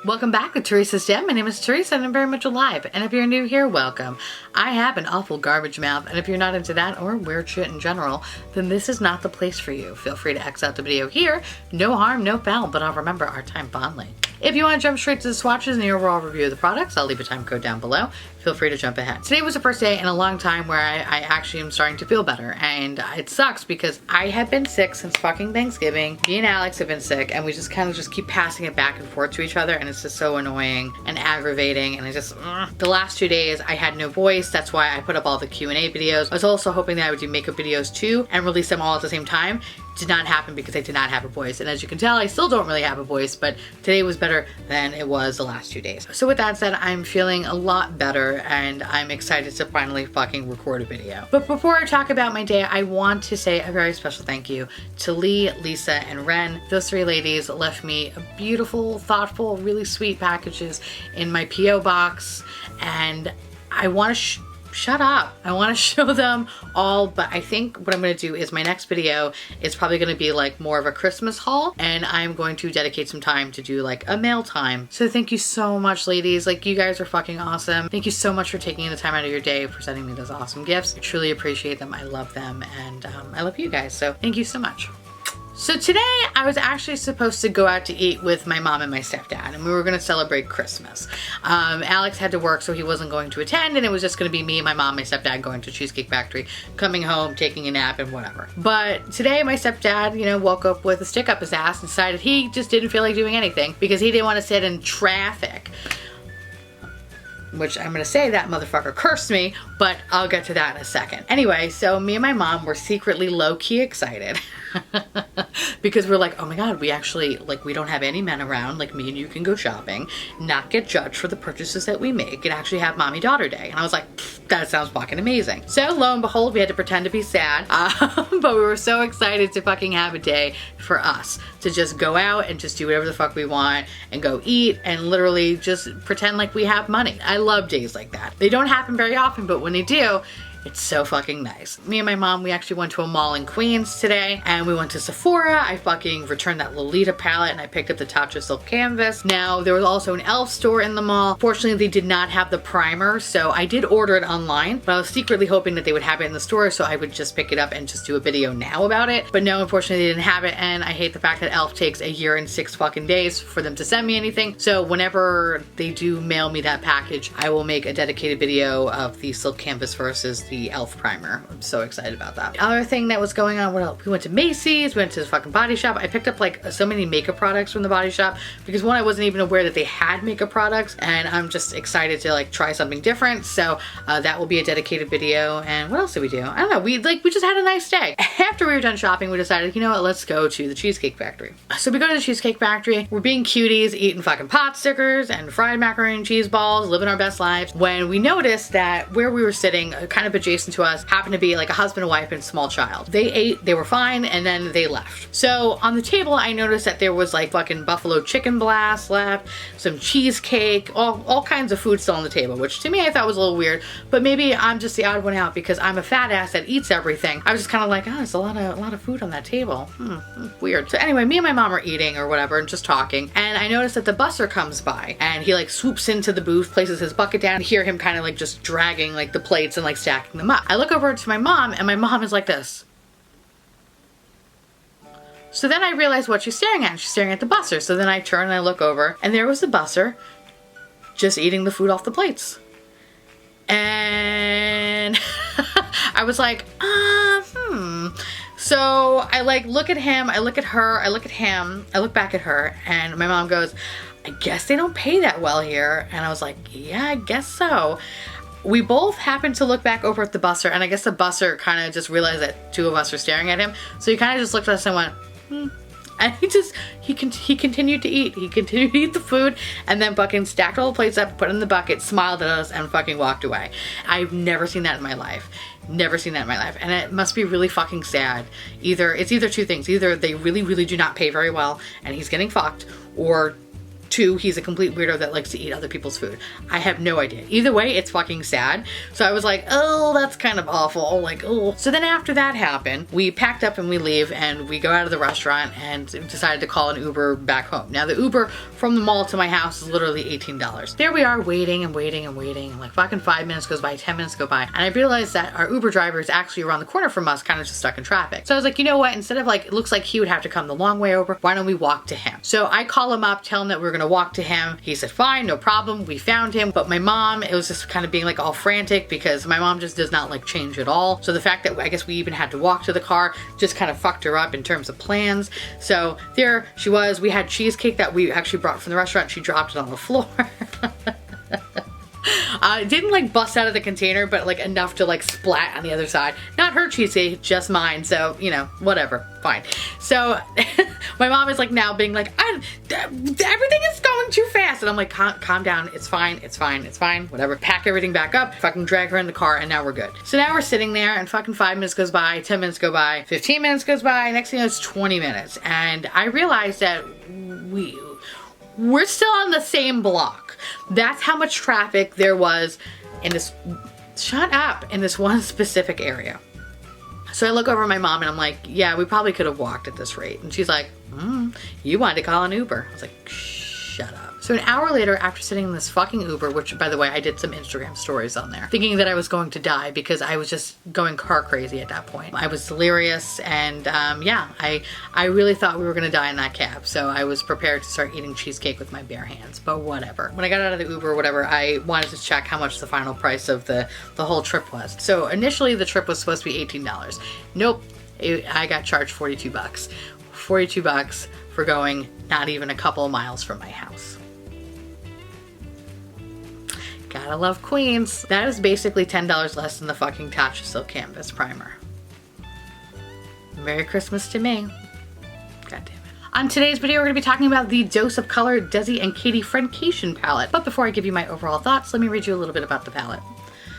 Welcome back to Theresa.is.Dead. My name is Theresa and I'm very much alive. And if you're new here, welcome. I have an awful garbage mouth, and if you're not into that or weird shit in general, then this is not the place for you. Feel free to X out the video here. No harm, no foul, but I'll remember our time fondly. If you want to jump straight to the swatches and the overall review of the products, I'll leave a time code down below. Feel free to jump ahead. Today was the first day in a long time where I actually am starting to feel better, and it sucks because I have been sick since fucking Thanksgiving. Me and Alex have been sick, and we just kind of just keep passing it back and forth to each other, and it's just so annoying and aggravating, and I just, The last 2 days I had no voice. That's why I put up all the Q&A videos. I was also hoping that I would do makeup videos too and release them all at the same time. Did not happen because I did not have a voice, and as you can tell, I still don't really have a voice, but today was better than it was the last 2 days. So with that said, I'm feeling a lot better and I'm excited to finally fucking record a video. But before I talk about my day, I want to say a very special thank you to Lee, Lisa, and Ren. Those three ladies left me beautiful, thoughtful, really sweet packages in my P.O. box, and I want to shut up. I want to show them all, but I think what I'm going to do is my next video is probably going to be like more of a Christmas haul, and I'm going to dedicate some time to do like a mail time. So thank you so much, ladies. Like, you guys are fucking awesome. Thank you so much for taking the time out of your day for sending me those awesome gifts. I truly appreciate them. I love them, and I love you guys. So thank you so much. So today I was actually supposed to go out to eat with my mom and my stepdad, and we were going to celebrate Christmas. Alex had to work, so he wasn't going to attend, and it was just going to be me, my mom, my stepdad going to Cheesecake Factory, coming home, taking a nap, and whatever. But today my stepdad, woke up with a stick up his ass and decided he just didn't feel like doing anything because he didn't want to sit in traffic. Which I'm gonna say that motherfucker cursed me, but I'll get to that in a second. Anyway, so me and my mom were secretly low-key excited because we're like, oh my god, we actually, like, we don't have any men around, like, me and you can go shopping, not get judged for the purchases that we make, and actually have mommy-daughter day. And I was like, that sounds fucking amazing. So lo and behold, we had to pretend to be sad, but we were so excited to fucking have a day for us, to just go out and just do whatever the fuck we want and go eat and literally just pretend like we have money. I love days like that. They don't happen very often, but when they do, it's so fucking nice. Me and my mom, we actually went to a mall in Queens today, and we went to Sephora. I fucking returned that Lolita palette, and I picked up the Tatcha Silk Canvas. Now, there was also an e.l.f. store in the mall. Fortunately, they did not have the primer, so I did order it online, but I was secretly hoping that they would have it in the store, so I would just pick it up and just do a video now about it. But no, unfortunately, they didn't have it, and I hate the fact that e.l.f. takes 1 year and 6 fucking days for them to send me anything. So whenever they do mail me that package, I will make a dedicated video of the Silk Canvas versus the e.l.f. primer. I'm so excited about that. The other thing that was going on, what else? We went to Macy's, we went to the fucking Body Shop. I picked up like so many makeup products from the Body Shop because one, I wasn't even aware that they had makeup products, and I'm just excited to like try something different. So that will be a dedicated video. And what else did we do? I don't know. We just had a nice day. After we were done shopping, we decided, you know what, let's go to the Cheesecake Factory. So we go to the Cheesecake Factory. We're being cuties, eating fucking pot stickers and fried macaroni and cheese balls, living our best lives, when we noticed that where we were sitting, kind of adjacent to us, happened to be like a husband and wife and small child. They ate, they were fine, and then they left. So on the table, I noticed that there was like fucking buffalo chicken blast left, some cheesecake, all kinds of food still on the table, which to me I thought was a little weird, but maybe I'm just the odd one out because I'm a fat ass that eats everything. I was just kind of like, oh, there's a lot of food on that table. Weird. So anyway, me and my mom are eating or whatever and just talking, and I noticed that the busser comes by and he like swoops into the booth, places his bucket down, and hear him kind of like just dragging like the plates and like stacking them up. I look over to my mom, and my mom is like this. So then I realize what she's staring at. She's staring at the busser. So then I turn and I look over, and there was the busser just eating the food off the plates. And I was like, So I like look at him, I look at her, I look at him, I look back at her, and my mom goes, I guess they don't pay that well here. And I was like, yeah, I guess so. We both happened to look back over at the busser, and I guess the busser kind of just realized that 2 of us were staring at him. So he kind of just looked at us and went, And he continued to eat. He continued to eat the food, and then fucking stacked all the plates up, put it in the bucket, smiled at us, and fucking walked away. I've never seen that in my life. Never seen that in my life. And it must be really fucking sad. It's either 2 things. Either they really, really do not pay very well, and he's getting fucked, or 2, he's a complete weirdo that likes to eat other people's food. I have no idea. Either way, it's fucking sad. So I was like, oh, that's kind of awful. Like, oh. So then after that happened, we packed up and we leave and we go out of the restaurant and decided to call an Uber back home. Now the Uber from the mall to my house is literally $18. There we are waiting and waiting and waiting. Like fucking 5 minutes goes by, 10 minutes go by. And I realized that our Uber driver is actually around the corner from us, kind of just stuck in traffic. So I was like, you know what? Instead of like, it looks like he would have to come the long way over, why don't we walk to him? So I call him up, tell him that we're gonna walk to him. He said, fine, no problem. We found him. But my mom, it was just kind of being like all frantic because my mom just does not like change at all. So the fact that I guess we even had to walk to the car just kind of fucked her up in terms of plans. So there she was. We had cheesecake that we actually brought from the restaurant. She dropped it on the floor. It didn't like bust out of the container, but like enough to like splat on the other side. Not her cheesecake, just mine. So, you know, whatever, fine. So my mom is like now being like, everything is going too fast. And I'm like, calm down. It's fine. It's fine. It's fine. Whatever. Pack everything back up, fucking drag her in the car, and now we're good. So now we're sitting there and fucking 5 minutes goes by, 10 minutes go by, 15 minutes goes by. Next thing you know, it's 20 minutes. And I realized that we're still on the same block. That's how much traffic there was in this, shut up, in this one specific area. So I look over at my mom and I'm like, yeah, we probably could have walked at this rate. And she's like, you wanted to call an Uber. I was like, shut up. So an hour later, after sitting in this fucking Uber, which by the way, I did some Instagram stories on there, thinking that I was going to die because I was just going car crazy at that point. I was delirious and yeah, I really thought we were gonna die in that cab. So I was prepared to start eating cheesecake with my bare hands, but whatever. When I got out of the Uber or whatever, I wanted to check how much the final price of the whole trip was. So initially the trip was supposed to be $18. Nope, I got charged 42 bucks. 42 bucks for going not even a couple of miles from my house. Gotta love Queens. That is basically $10 less than the fucking Tatcha Silk Canvas Primer. Merry Christmas to me. God damn it. On today's video, we're going to be talking about the Dose of Color Desi and Katy Friendcation palette. But before I give you my overall thoughts, let me read you a little bit about the palette.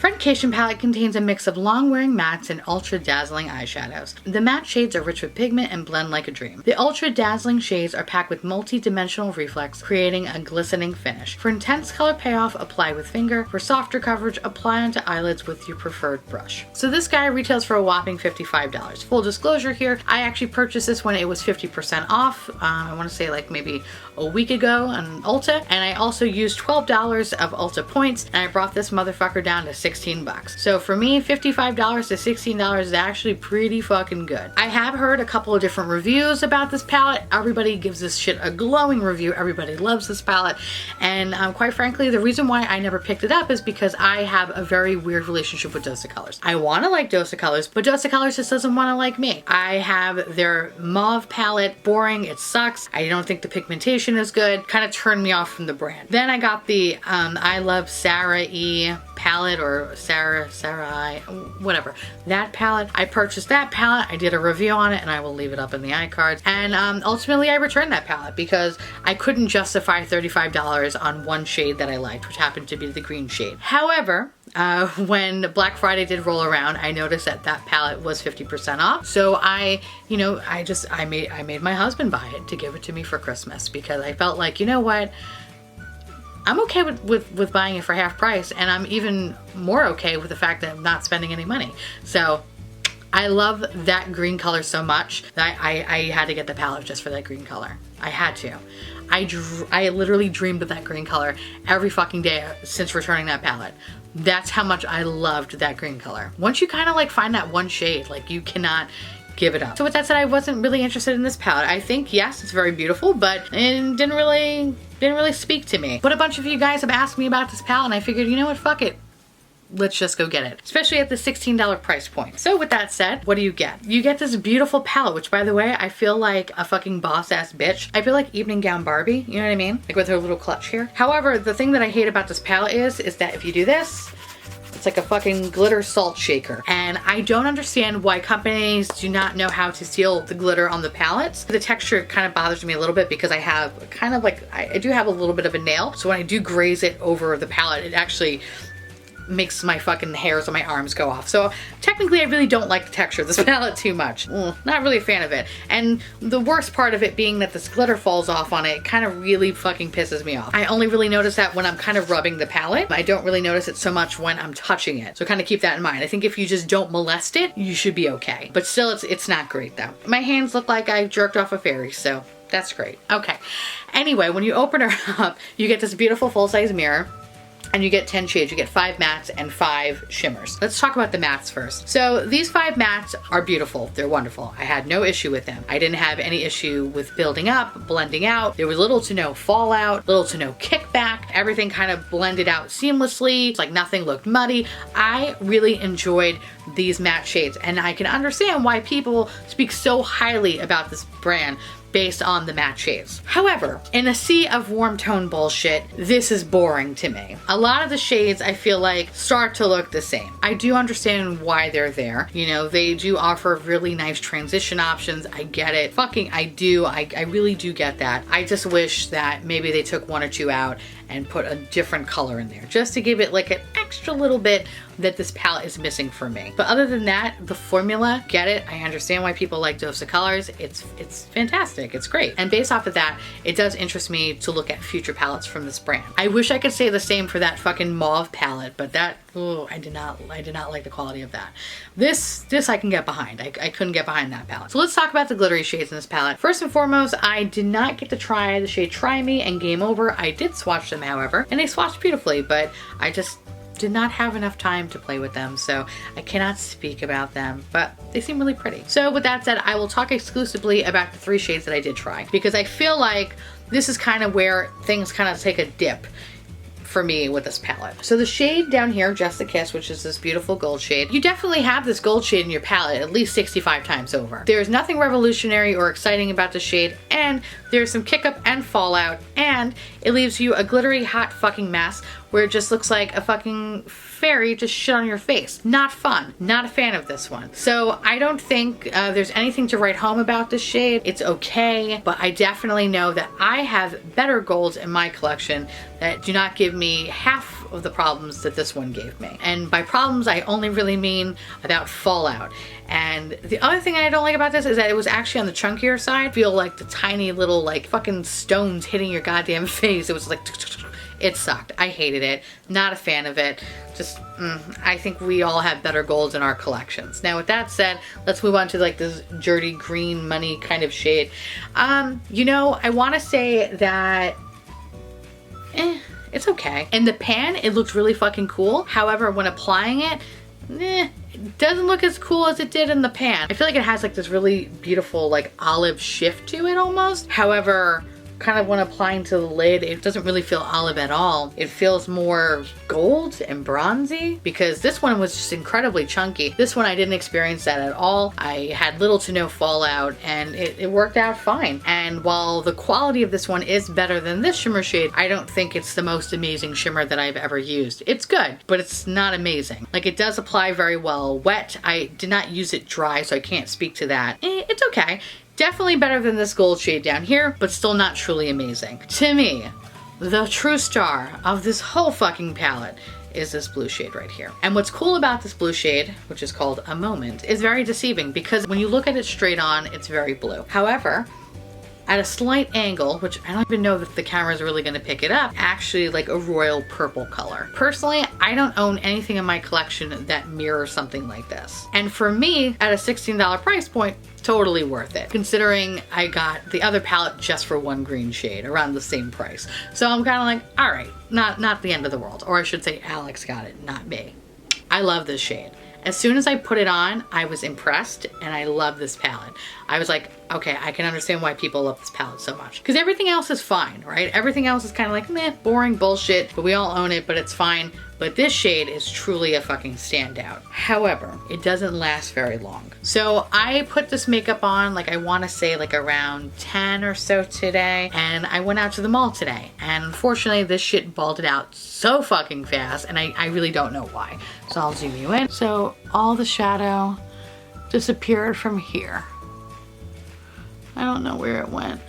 Friendcation palette contains a mix of long-wearing mattes and ultra-dazzling eyeshadows. The matte shades are rich with pigment and blend like a dream. The ultra-dazzling shades are packed with multi-dimensional reflex, creating a glistening finish. For intense color payoff, apply with finger. For softer coverage, apply onto eyelids with your preferred brush. So this guy retails for a whopping $55. Full disclosure here, I actually purchased this when it was 50% off. I want to say like maybe a week ago on Ulta, and I also used $12 of Ulta points, and I brought this motherfucker down to 16 bucks. So for me, $55 to $16 is actually pretty fucking good. I have heard a couple of different reviews about this palette. Everybody gives this shit a glowing review. Everybody loves this palette, and quite frankly, the reason why I never picked it up is because I have a very weird relationship with Dose of Colors. I want to like Dose of Colors, but Dose of Colors just doesn't want to like me. I have their mauve palette, boring, it sucks. I don't think the pigmentation is good. Kind of turned me off from the brand. Then I got the I Love Sarah.E. palette, or Sarah.I, whatever. That palette. I purchased that palette. I did a review on it and I will leave it up in the iCards. And ultimately I returned that palette because I couldn't justify $35 on one shade that I liked, which happened to be the green shade. However, when Black Friday did roll around, I noticed that that palette was 50% off. So I made my husband buy it to give it to me for Christmas because I felt like, you know what? I'm okay with buying it for half price, and I'm even more okay with the fact that I'm not spending any money. So I love that green color so much that I had to get the palette just for that green color. I had to. I literally dreamed of that green color every fucking day since returning that palette. That's how much I loved that green color. Once you kind of like find that one shade, like you cannot give it up. So with that said, I wasn't really interested in this palette. I think, yes, it's very beautiful, but it didn't really speak to me. But a bunch of you guys have asked me about this palette, and I figured, you know what, fuck it. Let's just go get it. Especially at the $16 price point. So with that said, what do you get? You get this beautiful palette, which by the way, I feel like a fucking boss ass bitch. I feel like evening gown Barbie, you know what I mean? Like with her little clutch here. However, the thing that I hate about this palette is that if you do this, it's like a fucking glitter salt shaker. And I don't understand why companies do not know how to seal the glitter on the palettes. The texture kind of bothers me a little bit because I have kind of like, I do have a little bit of a nail. So when I do graze it over the palette, it actually makes my fucking hairs on my arms go off. So technically I really don't like the texture of this palette too much. Not really a fan of it. And the worst part of it being that this glitter falls off on it kind of really fucking pisses me off. I only really notice that when I'm kind of rubbing the palette. I don't really notice it so much when I'm touching it. So kind of keep that in mind. I think if you just don't molest it, you should be okay. But still, it's not great though. My hands look like I jerked off a fairy, so that's great. Okay. Anyway, when you open her up, you get this beautiful full-size mirror. And you get 10 shades. You get 5 mattes and 5 shimmers. Let's talk about the mattes first. So these 5 mattes are beautiful. They're wonderful. I had no issue with them. I didn't have any issue with building up, blending out. There was little to no fallout, little to no kickback. Everything kind of blended out seamlessly. It's like nothing looked muddy. I really enjoyed these matte shades, and I can understand why people speak so highly about this brand based on the matte shades. However, in a sea of warm tone bullshit, this is boring to me. A lot of the shades I feel like start to look the same. I do understand why they're there. You know, they do offer really nice transition options. I get it. Fucking I do. I really do get that. I just wish that maybe they took 1 or 2 out and put a different color in there just to give it like an extra little bit that this palette is missing for me. But other than that, the formula, get it. I understand why people like Dose of Colors. It's fantastic. It's great. And based off of that, it does interest me to look at future palettes from this brand. I wish I could say the same for that fucking mauve palette, but that, oh, I did not like the quality of that. This I can get behind. I couldn't get behind that palette. So let's talk about the glittery shades in this palette. First and foremost, I did not get to try the shade Try Me and Game Over. I did swatch them, however, and they swatched beautifully, but I just did not have enough time to play with them, so I cannot speak about them, but they seem really pretty. So with that said, I will talk exclusively about the 3 shades that I did try, because I feel like this is kind of where things kind of take a dip for me with this palette. So the shade down here, Just a Kiss, which is this beautiful gold shade, you definitely have this gold shade in your palette at least 65 times over. There's nothing revolutionary or exciting about the shade, and there's some kick up and fallout, and it leaves you a glittery hot fucking mess where it just looks like a fucking fairy just shit on your face. Not fun. Not a fan of this one. So I don't think there's anything to write home about this shade. It's okay, but I definitely know that I have better golds in my collection that do not give me half of the problems that this one gave me. And by problems, I only really mean about fallout. And the other thing I don't like about this is that it was actually on the chunkier side. I feel like the tiny little like fucking stones hitting your goddamn face. It was like, it sucked. I hated it. Not a fan of it. Just, I think we all have better golds in our collections. Now with that said, let's move on to like this dirty green money kind of shade. You know, I want to say that, it's okay. In the pan, it looked really fucking cool. However, when applying it, it doesn't look as cool as it did in the pan. I feel like it has like this really beautiful like olive shift to it almost. However, kind of when applying to the lid, it doesn't really feel olive at all. It feels more gold and bronzy, because this one was just incredibly chunky. This one I didn't experience that at all. I had little to no fallout, and it worked out fine. And while the quality of this one is better than this shimmer shade, I don't think it's the most amazing shimmer that I've ever used. It's good, but it's not amazing. Like, it does apply very well wet. I did not use it dry, so I can't speak to that. It's okay. Definitely better than this gold shade down here, but still not truly amazing. To me, the true star of this whole fucking palette is this blue shade right here. And what's cool about this blue shade, which is called A Moment, is very deceiving, because when you look at it straight on, it's very blue. However, at a slight angle, which I don't even know that the camera is really gonna pick it up, actually like a royal purple color. Personally, I don't own anything in my collection that mirrors something like this. And for me, at a $16 price point, totally worth it, considering I got the other palette just for 1 green shade around the same price. So I'm kind of like, all right, not the end of the world. Or I should say Alex got it, not me. I love this shade. As soon as I put it on, I was impressed, and I love this palette. I was like, okay, I can understand why people love this palette so much. Because everything else is fine, right? Everything else is kind of like, meh, boring bullshit, but we all own it, but it's fine. But this shade is truly a fucking standout. However, it doesn't last very long. So I put this makeup on, like, I want to say like around 10 or so today, and I went out to the mall today, and unfortunately this shit balled it out so fucking fast, and I really don't know why. So I'll zoom you in. So all the shadow disappeared from here. I don't know where it went.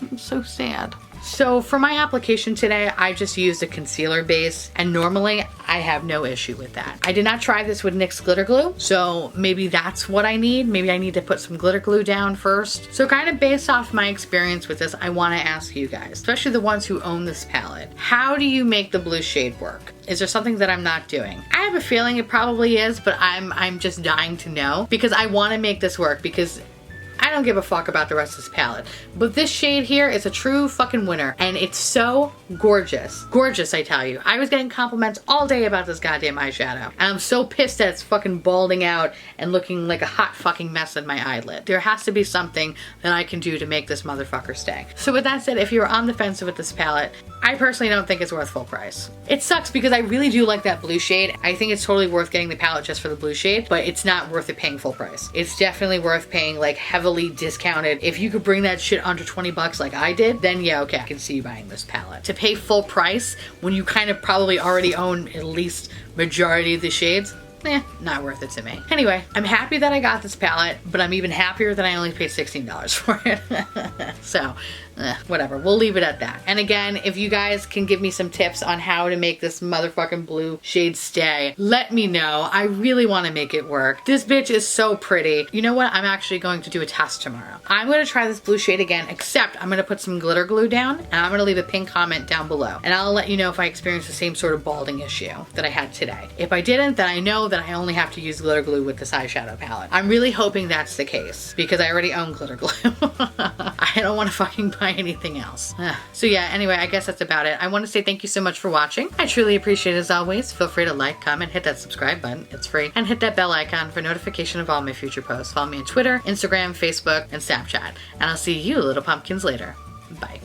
I'm so sad. So for my application today, I just used a concealer base, and normally I have no issue with that. I did not try this with NYX glitter glue, so maybe that's what I need. Maybe I need to put some glitter glue down first. So kind of based off my experience with this, I want to ask you guys, especially the ones who own this palette, how do you make the blue shade work? Is there something that I'm not doing? I have a feeling it probably is, but I'm just dying to know because I want to make this work, because I don't give a fuck about the rest of this palette. But this shade here is a true fucking winner, and it's so gorgeous. Gorgeous, I tell you. I was getting compliments all day about this goddamn eyeshadow, and I'm so pissed that it's fucking balding out and looking like a hot fucking mess in my eyelid. There has to be something that I can do to make this motherfucker stay. So with that said, if you're on the fence with this palette, I personally don't think it's worth full price. It sucks because I really do like that blue shade. I think it's totally worth getting the palette just for the blue shade, but it's not worth it paying full price. It's definitely worth paying like heavily discounted. If you could bring that shit under 20 bucks like I did, then yeah, okay, I can see you buying this palette. To pay full price when you kind of probably already own at least majority of the shades, not worth it to me. Anyway, I'm happy that I got this palette, but I'm even happier that I only paid $16 for it. So, whatever, we'll leave it at that. And again, if you guys can give me some tips on how to make this motherfucking blue shade stay, let me know. I really want to make it work. This bitch is so pretty. You know what? I'm actually going to do a test tomorrow. I'm going to try this blue shade again, except I'm going to put some glitter glue down, and I'm going to leave a pinned comment down below. And I'll let you know if I experience the same sort of balding issue that I had today. If I didn't, then I know that I only have to use glitter glue with this eyeshadow palette. I'm really hoping that's the case, because I already own glitter glue. I don't want to fucking buy anything else. So yeah, anyway, I guess that's about it. I want to say thank you so much for watching. I truly appreciate it as always. Feel free to like, comment, hit that subscribe button. It's free. And hit that bell icon for notification of all my future posts. Follow me on Twitter, Instagram, Facebook, and Snapchat. And I'll see you little pumpkins later. Bye.